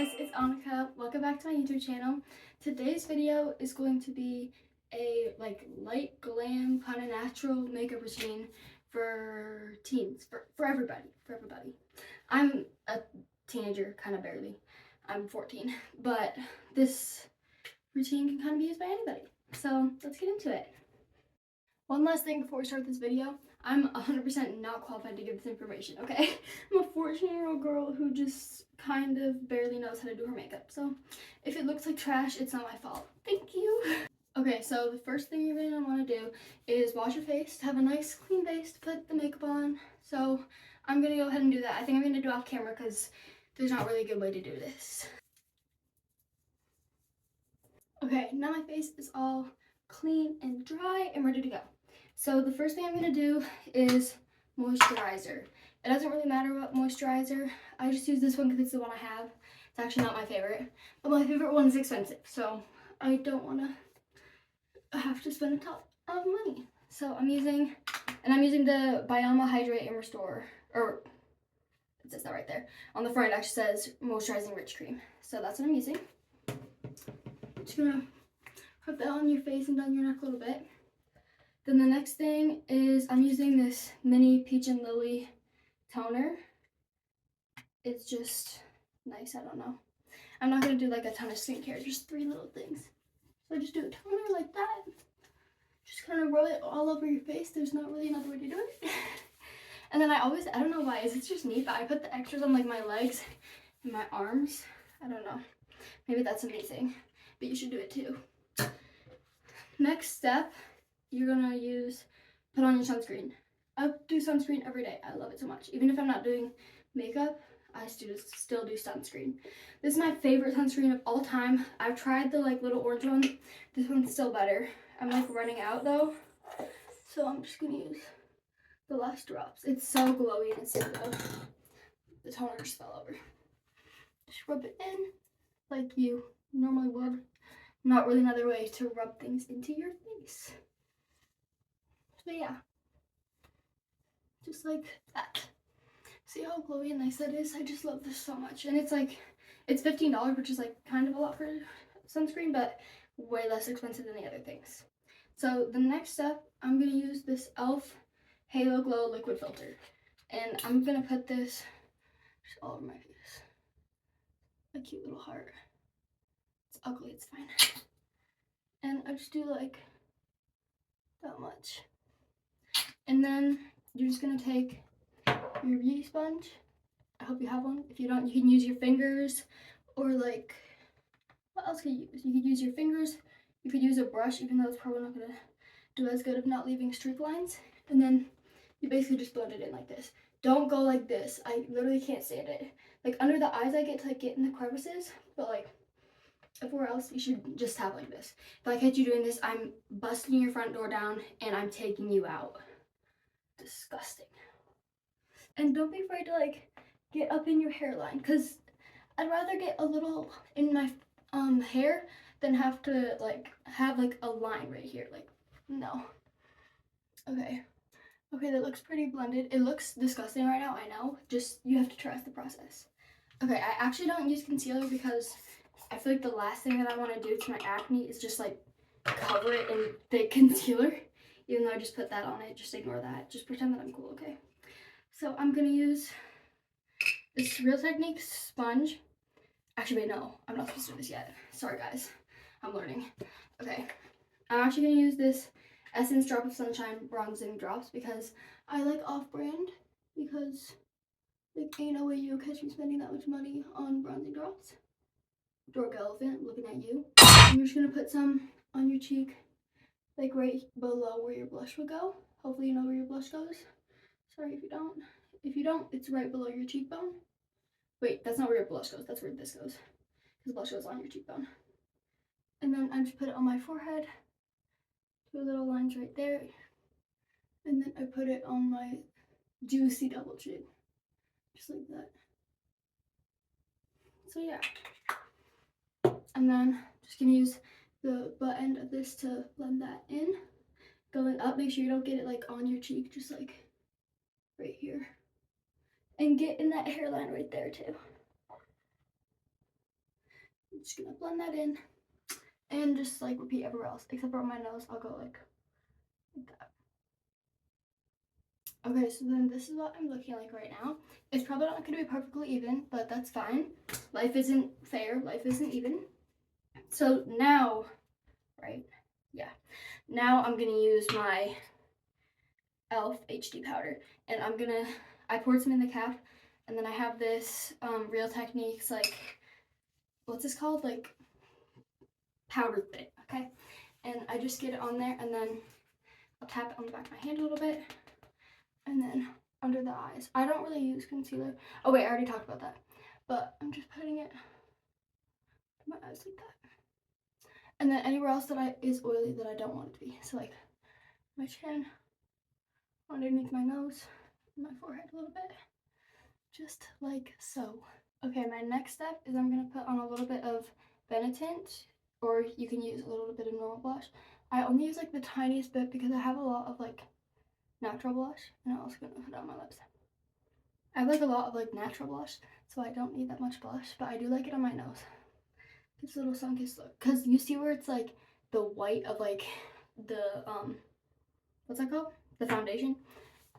guys, it's Annika. Welcome back to my YouTube channel. Today's video is going to be a light glam kind of natural makeup routine for teens, for everybody. I'm a teenager, kind of barely. I'm 14, but this routine can kind of be used by anybody. So let's get into it. One last thing before we start this video. I'm 100% not qualified to give this information, okay? I'm a 14-year-old girl who just kind of barely knows how to do her makeup. So if it looks like trash, it's not my fault. Thank you. Okay, so the first thing you're gonna want to do is wash your face, have a nice clean base to put the makeup on. So I'm gonna go ahead and do that. I think I'm gonna do off camera because there's not really a good way to do this. Okay, now my face is all clean and dry and ready to go. So the first thing I'm going to do is moisturizer. It doesn't really matter what moisturizer. I just use this one because it's the one I have. It's actually not my favorite. But my favorite one is expensive. So I don't want to have to spend a ton of money. So I'm using the Byama Hydrate and Restore. Or, it says that right there. On the front it actually says Moisturizing Rich Cream. So that's what I'm using. Just going to put that on your face and down your neck a little bit. Then the next thing is I'm using this mini Peach and Lily toner. It's just nice, I don't know. I'm not going to do like a ton of skincare, just 3 little things. So just do a toner like that. Just kind of rub it all over your face. There's not really another way to do it. And then I don't know why, it's just neat, but I put the extras on like my legs and my arms. I don't know. Maybe that's amazing, but you should do it too. Next step, you're gonna put on your sunscreen. I do sunscreen every day. I love it so much. Even if I'm not doing makeup, I still do sunscreen. This is my favorite sunscreen of all time. I've tried the little orange one. This one's still better. I'm running out though, so I'm just gonna use the last drops. It's so glowy and it's so good. The toner just fell over. Just rub it in like you normally would. Not really another way to rub things into your face. So yeah, just like that. See how glowy and nice that is? I just love this so much. And it's $15, which is kind of a lot for sunscreen, but way less expensive than the other things. So the next step, I'm gonna use this e.l.f. Halo Glow liquid filter. And I'm gonna put this just all over my face. A cute little heart. It's ugly, it's fine. And I just do that much. And then you're just gonna take your beauty sponge. I hope you have one. If you don't, you can use your fingers, or what else could you use? You could use your fingers. You could use a brush, even though it's probably not gonna do as good of not leaving streak lines. And then you basically just blend it in like this. Don't go like this. I literally can't stand it. Under the eyes, I get to get in the crevices, but everywhere else, you should just have like this. If I catch you doing this, I'm busting your front door down and I'm taking you out. Disgusting. And don't be afraid to get up in your hairline, because I'd rather get a little in my hair than have to have a line right here. No. Okay, that looks pretty blended. It looks disgusting right now, I know. Just, you have to trust the process. Okay, I actually don't use concealer because I feel like the last thing that I want to do to my acne is just cover it in thick concealer. Even though I just put that on it, just ignore that. Just pretend that I'm cool, okay? So I'm gonna use this Real Techniques sponge. Actually, wait, no, I'm not supposed to do this yet. Sorry, guys, I'm learning. Okay, I'm actually gonna use this Essence Drop of Sunshine Bronzing Drops because I like off-brand, because ain't no way you'll catch me spending that much money on bronzing drops. Dork Elephant, looking at you. And you're just gonna put some on your cheek, right below where your blush would go. Hopefully you know where your blush goes. Sorry if you don't. If you don't, it's right below your cheekbone. Wait, that's not where your blush goes. That's where this goes. Because blush goes on your cheekbone. And then I just put it on my forehead. 2 little lines right there. And then I put it on my juicy double chin. Just like that. So yeah. And then just gonna use the butt end of this to blend that in. Going up, make sure you don't get it on your cheek, just right here. And get in that hairline right there too. I'm just gonna blend that in and just like repeat everywhere else, except for on my nose. I'll go like that. Okay, so then this is what I'm looking like right now. It's probably not going to be perfectly even, but that's fine. Life isn't fair. Life isn't even. So now, right? Yeah. Now I'm going to use my e.l.f. HD powder. And I poured some in the cap. And then I have this Real Techniques, like, what's this called? Like, powder bit, okay? And I just get it on there, and then I'll tap it on the back of my hand a little bit. And then under the eyes. I don't really use concealer. Oh wait, I already talked about that. But I'm just putting it in my eyes like that. And then anywhere else that is oily that I don't want it to be. So like my chin, underneath my nose, my forehead a little bit. Just like so. Okay, my next step is I'm gonna put on a little bit of Benetint, or you can use a little bit of normal blush. I only use like the tiniest bit because I have a lot of like natural blush, and I'm also gonna put it on my lips. I have like a lot of like natural blush, so I don't need that much blush, but I do like it on my nose. This little sun-kissed look, because you see where it's like the white of like the what's that called, the foundation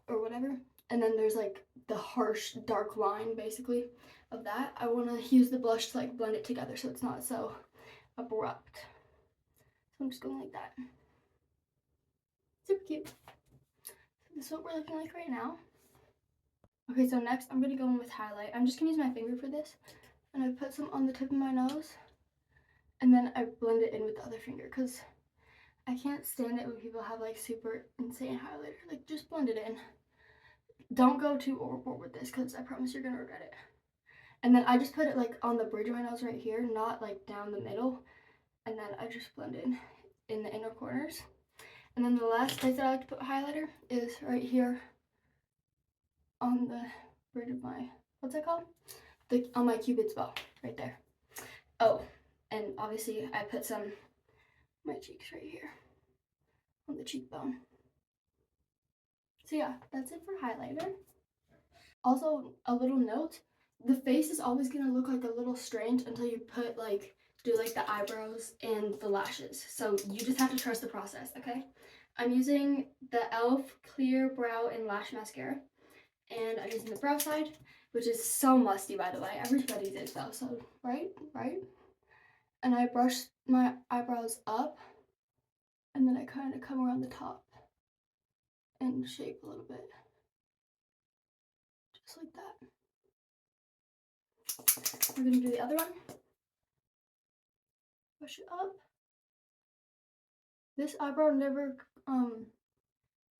or whatever, and then there's like the harsh dark line basically of that. I want to use the blush to like blend it together so it's not so abrupt. So I'm just going like that. Super cute. So this is what we're looking like right now. Okay, so next I'm gonna go in with highlight. I'm just gonna use my finger for this, and I put some on the tip of my nose, and then I blend it in with the other finger because I can't stand it when people have like super insane highlighter. Like, just blend it in. Don't go too overboard with this because I promise you're gonna regret it. And then I just put it like on the bridge of my nose right here, not like down the middle. And then I just blend in the inner corners. And then the last place that I like to put highlighter is right here on the bridge of my, what's that called? On my cupid's bow, right there. Oh, and obviously I put some my cheeks right here on the cheekbone. So yeah, that's it for highlighter. Also, a little note, the face is always gonna look like a little strange until you put like, do like the eyebrows and the lashes. So you just have to trust the process, okay? I'm using the e.l.f. Clear Brow and Lash Mascara. And I'm using the brow side, which is so musty, by the way. Everybody's is though, so right? And I brush my eyebrows up, and then I kind of come around the top and shape a little bit. Just like that. We're gonna do the other one. Brush it up. This eyebrow never,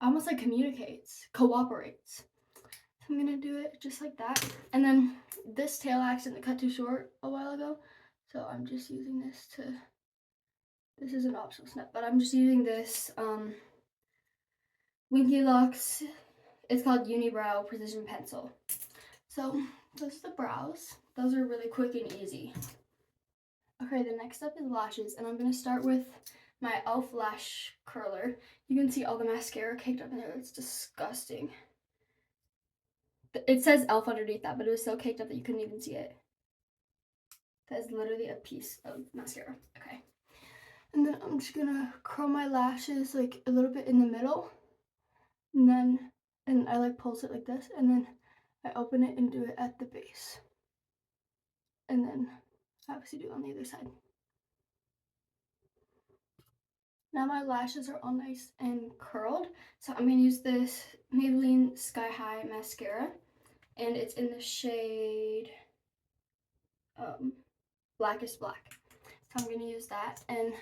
almost like cooperates. So I'm gonna do it just like that. And then this tail I accidentally cut too short a while ago. So I'm just using this this is an optional step, but I'm just using this, Winky Lux. It's called Unibrow Precision Pencil. So those are the brows. Those are really quick and easy. Okay, the next step is lashes, and I'm gonna start with my e.l.f. lash curler. You can see all the mascara caked up in there. It's disgusting. It says e.l.f. underneath that, but it was so caked up that you couldn't even see it. That is literally a piece of mascara. Okay. And then I'm just gonna curl my lashes like a little bit in the middle. And I like pulse it like this, and then I open it and do it at the base. And then obviously do it on the other side. Now my lashes are all nice and curled, so I'm going to use this Maybelline Sky High mascara, and it's in the shade Blackest Black. So I'm going to use that, and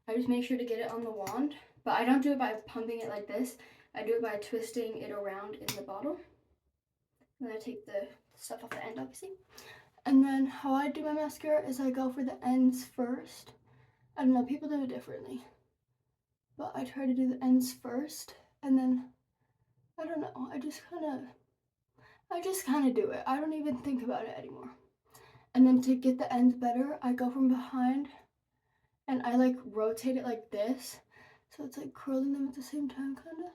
I just make sure to get it on the wand, but I don't do it by pumping it like this. I do it by twisting it around in the bottle. And then I take the stuff off the end, obviously. And then how I do my mascara is I go for the ends first. I don't know, people do it differently. But I try to do the ends first, and then, I don't know, I just kind of do it. I don't even think about it anymore. And then to get the ends better, I go from behind, and I like rotate it like this. So it's like curling them at the same time, kind of.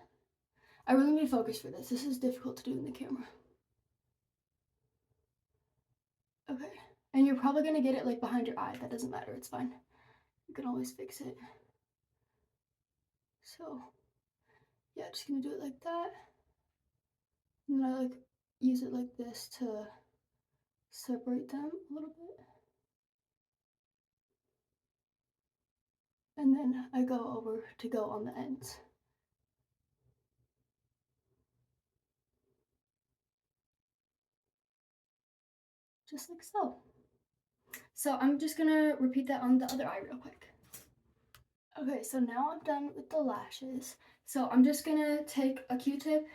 I really need focus for this. This is difficult to do in the camera. Okay, And you're probably gonna get it like behind your eye. That doesn't matter, it's fine. You can always fix it. So yeah, just gonna do it like that. And then I like use it like this to separate them a little bit. And then I go over to go on the ends. Just like so. So I'm just gonna repeat that on the other eye real quick. Okay, so now I'm done with the lashes. So I'm just gonna take a Q-tip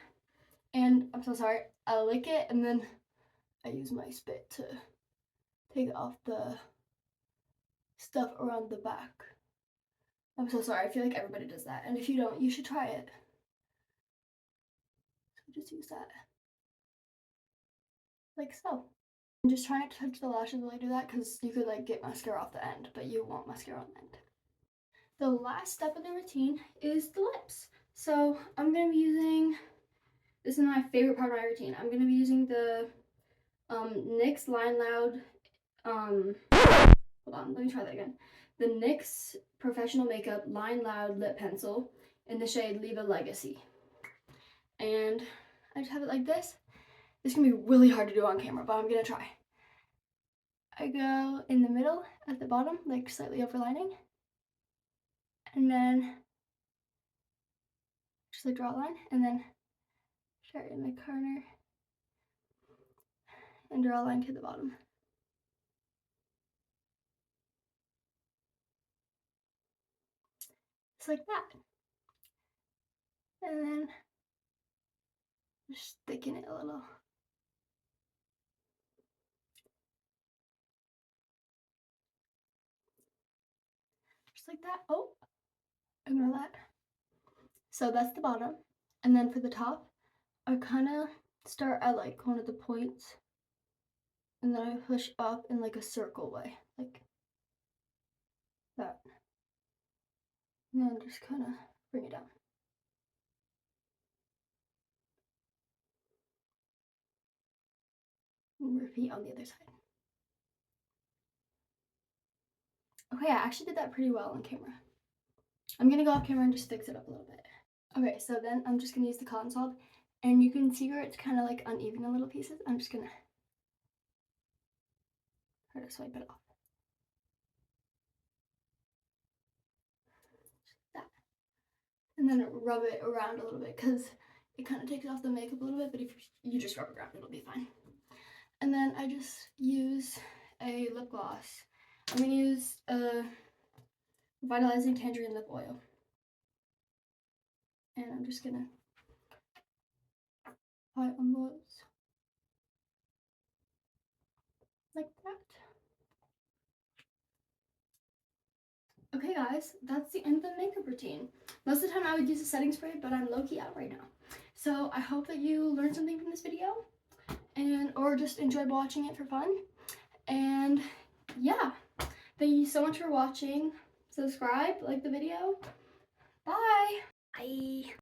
and I'm so sorry, I lick it and then I use my spit to take off the stuff around the back. I'm so sorry, I feel like everybody does that. And if you don't, you should try it. So just use that. Like so. And just try not to touch the lashes while I do that because you could like get mascara off the end, but you want mascara on the end. The last step of the routine is the lips. So I'm gonna be using, this is my favorite part of my routine. I'm gonna be using the NYX Line Loud, hold on, let me try that again. The NYX Professional Makeup Line Loud Lip Pencil in the shade Leave a Legacy. And I just have it like this. This can be really hard to do on camera, but I'm gonna try. I go in the middle at the bottom, like slightly overlining. And then just like draw a line and then start in the corner and draw a line to the bottom. Just like that. And then just thicken it a little. Just like that. Oh, ignore that. So that's the bottom. And then for the top, I kind of start at like one of the points and then I push up in like a circle way, like that. And then just kind of bring it down. And repeat on the other side. Okay, I actually did that pretty well on camera. I'm gonna go off camera and just fix it up a little bit. Okay, so then I'm just gonna use the cotton swab and you can see where it's kind of like uneven in little pieces. I'm just gonna try to swipe it off. That. And then rub it around a little bit because it kind of takes off the makeup a little bit, but if you just rub it around, it'll be fine. And then I just use a lip gloss. I'm gonna use a Vitalizing Tangerine Lip Oil. And I'm just gonna apply it on the lips. Like that. Okay guys, that's the end of the makeup routine. Most of the time I would use a setting spray, but I'm low-key out right now. So I hope that you learned something from this video or just enjoyed watching it for fun. And yeah, thank you so much for watching. Subscribe, like the video. Bye. Bye.